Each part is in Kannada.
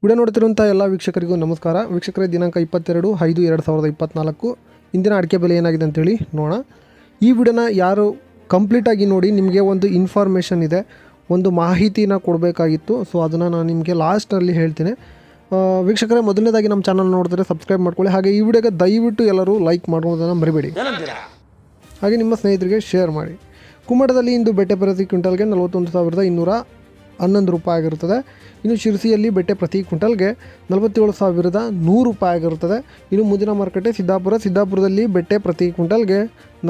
ವಿಡಿಯೋ ನೋಡ್ತಿರುವಂಥ ಎಲ್ಲ ವೀಕ್ಷಕರಿಗೂ ನಮಸ್ಕಾರ. ವೀಕ್ಷಕರೇ, ದಿನಾಂಕ 22/5/2024 ಇಂದಿನ ಅಡಿಕೆ ಬೆಲೆ ಏನಾಗಿದೆ ಅಂತೇಳಿ ನೋಡೋಣ. ಈ ವಿಡಿಯೋನ ಯಾರು ಕಂಪ್ಲೀಟಾಗಿ ನೋಡಿ, ನಿಮಗೆ ಒಂದು ಇನ್ಫಾರ್ಮೇಷನ್ ಇದೆ, ಒಂದು ಮಾಹಿತಿನ ಕೊಡಬೇಕಾಗಿತ್ತು. ಸೊ ಅದನ್ನು ನಾನು ನಿಮಗೆ ಲಾಸ್ಟ್ನಲ್ಲಿ ಹೇಳ್ತೀನಿ. ವೀಕ್ಷಕರೇ, ಮೊದಲನೇದಾಗಿ ನಮ್ಮ ಚಾನಲ್ ನೋಡಿದ್ರೆ ಸಬ್ಸ್ಕ್ರೈಬ್ ಮಾಡ್ಕೊಳ್ಳಿ. ಹಾಗೆ ಈ ವಿಡಿಯೋಗೆ ದಯವಿಟ್ಟು ಎಲ್ಲರೂ ಲೈಕ್ ಮಾಡೋದನ್ನು ಮರಿಬೇಡಿ. ಹಾಗೆ ನಿಮ್ಮ ಸ್ನೇಹಿತರಿಗೆ ಶೇರ್ ಮಾಡಿ. ಕುಮಟದಲ್ಲಿ ಇಂದು ಬೆಟ್ಟೆ ಪ್ರತಿ ಕ್ವಿಂಟಲ್ಗೆ 41,211 ರೂಪಾಯಿ ಆಗಿರುತ್ತದೆ. ಇನ್ನು ಶಿರಸಿಯಲ್ಲಿ ಬೆಟ್ಟೆ ಪ್ರತಿ ಕ್ವಿಂಟಲ್ಗೆ 47,100 ರೂಪಾಯಿ ಆಗಿರುತ್ತದೆ. ಇನ್ನು ಮುಂದಿನ ಮಾರುಕಟ್ಟೆ ಸಿದ್ದಾಪುರದಲ್ಲಿ ಬೆಟ್ಟೆ ಪ್ರತಿ ಕ್ವಿಂಟಲ್ಗೆ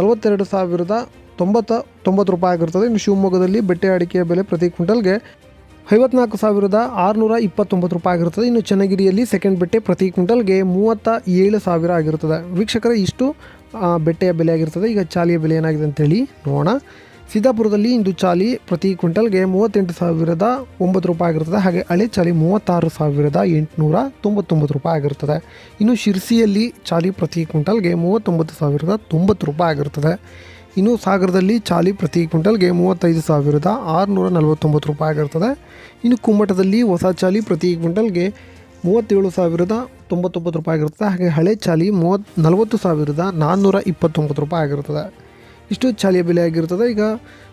42,099 ರೂಪಾಯಿ ಆಗಿರುತ್ತದೆ. ಇನ್ನು ಶಿವಮೊಗ್ಗದಲ್ಲಿ ಬೆಟ್ಟೆ ಅಡಿಕೆಯ ಬೆಲೆ ಪ್ರತಿ ಕ್ವಿಂಟಲ್ಗೆ 54,629 ರೂಪಾಯಿ ಆಗಿರುತ್ತದೆ. ಇನ್ನು ಚನ್ನಗಿರಿಯಲ್ಲಿ ಸೆಕೆಂಡ್ ಬೆಟ್ಟೆ ಪ್ರತಿ ಕ್ವಿಂಟಲ್ಗೆ 37,000 ಆಗಿರುತ್ತದೆ. ವೀಕ್ಷಕರೇ, ಇಷ್ಟು ಬೆಟ್ಟೆಯ ಬೆಲೆ ಆಗಿರ್ತದೆ. ಈಗ ಚಾಲಿಯ ಬೆಲೆ ಏನಾಗಿದೆ ಅಂತೇಳಿ ನೋಡೋಣ. ಸಿದ್ದಾಪುರದಲ್ಲಿ ಇಂದು ಚಾಲಿ ಪ್ರತಿ ಕ್ವಿಂಟಲ್ಗೆ 38,009 ರೂಪಾಯಿ ಆಗಿರ್ತದೆ. ಹಾಗೆ ಹಳೆ ಚಾಲಿ 36,899 ರೂಪಾಯಿ ಆಗಿರ್ತದೆ. ಇನ್ನು ಶಿರಸಿಯಲ್ಲಿ ಚಾಲಿ ಪ್ರತಿ ಕ್ವಿಂಟಲ್ಗೆ 39,090 ರೂಪಾಯಿ ಆಗಿರ್ತದೆ. ಇನ್ನು ಸಾಗರದಲ್ಲಿ ಚಾಲಿ ಪ್ರತಿ ಕ್ವಿಂಟಲ್ಗೆ 35,649 ರೂಪಾಯಿ ಆಗಿರ್ತದೆ. ಇನ್ನು ಕುಮಟದಲ್ಲಿ ಹೊಸ ಚಾಲಿ ಪ್ರತಿ ಕ್ವಿಂಟಲ್ಗೆ 37,099 ರೂಪಾಯಿ ಆಗಿರ್ತದೆ. ಹಾಗೆ ಹಳೆ ಚಾಲಿ 40,429 ರೂಪಾಯಿ ಆಗಿರ್ತದೆ. ಇಷ್ಟು ಚಾಲಿಯ ಬೆಲೆ ಆಗಿರ್ತದೆ. ಈಗ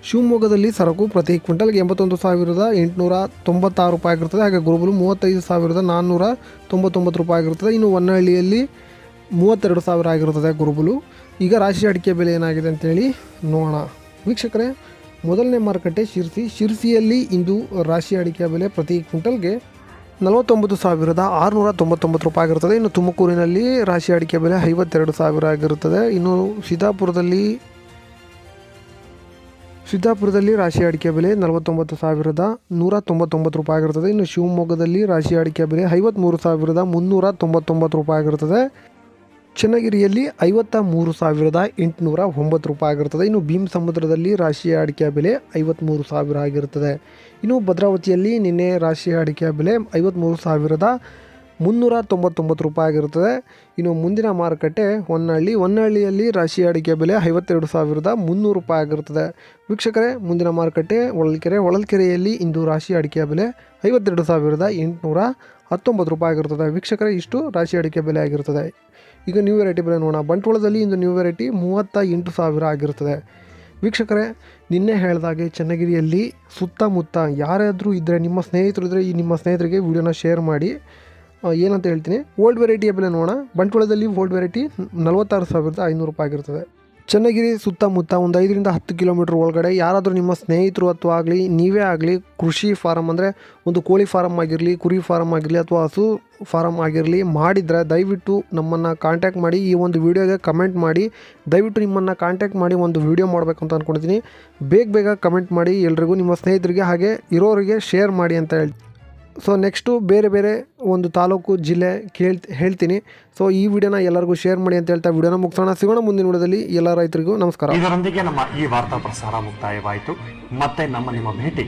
ಶಿವಮೊಗ್ಗದಲ್ಲಿ ಸರಕು ಪ್ರತಿ ಕ್ವಿಂಟಲ್ಗೆ 81,896 ರೂಪಾಯಿ ಆಗಿರ್ತದೆ. ಹಾಗೆ ಗುರುಬಲು 35,499 ರೂಪಾಯಿ ಆಗಿರ್ತದೆ. ಇನ್ನು ಹೊನ್ನಳ್ಳಿಯಲ್ಲಿ 32,000 ಆಗಿರುತ್ತದೆ ಗುರುಬಲು. ಈಗ ರಾಶಿ ಅಡಿಕೆ ಬೆಲೆ ಏನಾಗಿದೆ ಅಂತೇಳಿ ನೋಡೋಣ. ವೀಕ್ಷಕರೇ, ಮೊದಲನೇ ಮಾರುಕಟ್ಟೆ ಶಿರಸಿಯಲ್ಲಿ ಇಂದು ರಾಶಿ ಅಡಿಕೆಯ ಬೆಲೆ ಪ್ರತಿ ಕ್ವಿಂಟಲ್ಗೆ 49,699 ರೂಪಾಯಿ ಆಗಿರುತ್ತದೆ. ಇನ್ನು ತುಮಕೂರಿನಲ್ಲಿ ರಾಶಿ ಅಡಿಕೆ ಬೆಲೆ 52,000 ಆಗಿರುತ್ತದೆ. ಇನ್ನು ಸಿದ್ದಾಪುರದಲ್ಲಿ ರಾಶಿ ಅಡಿಕೆ ಬೆಲೆ 49,199 ರೂಪಾಯಿ ಆಗಿರುತ್ತದೆ. ಇನ್ನು ಶಿವಮೊಗ್ಗದಲ್ಲಿ ರಾಶಿ ಅಡಿಕೆ ಬೆಲೆ 53,399 ರೂಪಾಯಿ ಆಗಿರುತ್ತದೆ. ಚನ್ನಗಿರಿಯಲ್ಲಿ 53,809 ರೂಪಾಯಿ ಆಗಿರುತ್ತದೆ. ಇನ್ನು ಭೀಮಸಮುದ್ರದಲ್ಲಿ ರಾಶಿಯ ಅಡಿಕೆಯ ಬೆಲೆ 53,000 ಆಗಿರುತ್ತದೆ. ಇನ್ನು ಭದ್ರಾವತಿಯಲ್ಲಿ ನಿನ್ನೆ ರಾಶಿಯ ಅಡಿಕೆಯ ಬೆಲೆ 53,399 ರೂಪಾಯಿ ಆಗಿರುತ್ತದೆ. ಇನ್ನು ಮುಂದಿನ ಮಾರುಕಟ್ಟೆ ಹೊನ್ನಳ್ಳಿಯಲ್ಲಿ ರಾಶಿಯ ಅಡಿಕೆ ಬೆಲೆ 52,300 ರೂಪಾಯಿ ಆಗಿರುತ್ತದೆ. ವೀಕ್ಷಕರೇ, ಮುಂದಿನ ಮಾರುಕಟ್ಟೆ ಹೊಳಲ್ಕೆರೆಯಲ್ಲಿ ಇಂದು ರಾಶಿ ಅಡಿಕೆಯ ಬೆಲೆ 52,819 ರೂಪಾಯಿ ಆಗಿರುತ್ತದೆ. ವೀಕ್ಷಕರೇ, ಇಷ್ಟು ರಾಶಿ ಅಡಿಕೆ ಬೆಲೆ ಆಗಿರುತ್ತದೆ. ಈಗ ನ್ಯೂ ವೆರೈಟಿ ಬೆಲೆ ನೋಡೋಣ. ಬಂಟ್ವಾಳದಲ್ಲಿ ಇಂದು ನ್ಯೂ ವೆರೈಟಿ 38,000 ಆಗಿರುತ್ತದೆ. ವೀಕ್ಷಕರೇ, ನಿನ್ನೆ ಹೇಳಿದಾಗೆ ಚನ್ನಗಿರಿಯಲ್ಲಿ ಸುತ್ತಮುತ್ತ ಯಾರಾದರೂ ಇದ್ದರೆ, ನಿಮ್ಮ ಸ್ನೇಹಿತರು ಇದ್ದರೆ, ನಿಮ್ಮ ಸ್ನೇಹಿತರಿಗೆ ವಿಡಿಯೋನ ಶೇರ್ ಮಾಡಿ. ಏನಂತ ಹೇಳ್ತೀನಿ. ಓಲ್ಡ್ ವೆರೈಟಿಯ ಬೆಲೆ ನೋಡೋಣ. ಬಂಟ್ವಾಳದಲ್ಲಿ ಓಲ್ಡ್ ವೆರೈಟಿ 46,500 ರೂಪಾಯಿ ಆಗಿರ್ತದೆ. ಚನ್ನಗಿರಿ ಸುತ್ತಮುತ್ತ ಒಂದು 5-10 ಕಿಲೋಮೀಟ್ರ್ ಒಳಗಡೆ ಯಾರಾದರೂ ನಿಮ್ಮ ಸ್ನೇಹಿತರು ಅಥವಾ ಆಗಲಿ ನೀವೇ ಆಗಲಿ ಕೃಷಿ ಫಾರಮ್ ಅಂದರೆ ಒಂದು ಕೋಳಿ ಫಾರಮ್ ಆಗಿರಲಿ, ಕುರಿ ಫಾರಮ್ ಆಗಿರಲಿ ಅಥವಾ ಹಸು ಫಾರಮ್ ಆಗಿರಲಿ ಮಾಡಿದರೆ ದಯವಿಟ್ಟು ನಮ್ಮನ್ನು ಕಾಂಟ್ಯಾಕ್ಟ್ ಮಾಡಿ. ಈ ಒಂದು ವಿಡಿಯೋಗೆ ಕಮೆಂಟ್ ಮಾಡಿ. ದಯವಿಟ್ಟು ನಿಮ್ಮನ್ನು ಕಾಂಟ್ಯಾಕ್ಟ್ ಮಾಡಿ ಒಂದು ವಿಡಿಯೋ ಮಾಡಬೇಕು ಅಂತ ಅಂದ್ಕೊಂಡಿದ್ದೀನಿ. ಬೇಗ ಕಮೆಂಟ್ ಮಾಡಿ. ಎಲ್ರಿಗೂ ನಿಮ್ಮ ಸ್ನೇಹಿತರಿಗೆ ಹಾಗೆ ಇರೋರಿಗೆ ಶೇರ್ ಮಾಡಿ ಅಂತ ಹೇಳ್ತೀನಿ. ಸೊ ನೆಕ್ಸ್ಟು ಬೇರೆ ಒಂದು ತಾಲೂಕು ಜಿಲ್ಲೆ ಹೇಳ್ತೀನಿ. ಸೊ ಈ ವಿಡಿಯೋನ ಎಲ್ಲರಿಗೂ ಶೇರ್ ಮಾಡಿ ಅಂತ ಹೇಳ್ತಾ ವಿಡಿಯೋನ ಮುಗಿಸೋಣ. ಸಿಗೋಣ ಮುಂದಿನ ವಿಡಿಯೋದಲ್ಲಿ. ಎಲ್ಲ ರೈತರಿಗೂ ನಮಸ್ಕಾರ. ಇದರೊಂದಿಗೆ ನಮ್ಮ ಈ ವಾರ್ತಾ ಪ್ರಸಾರ ಮುಕ್ತಾಯವಾಯಿತು. ಮತ್ತೆ ನಿಮ್ಮ ಭೇಟಿ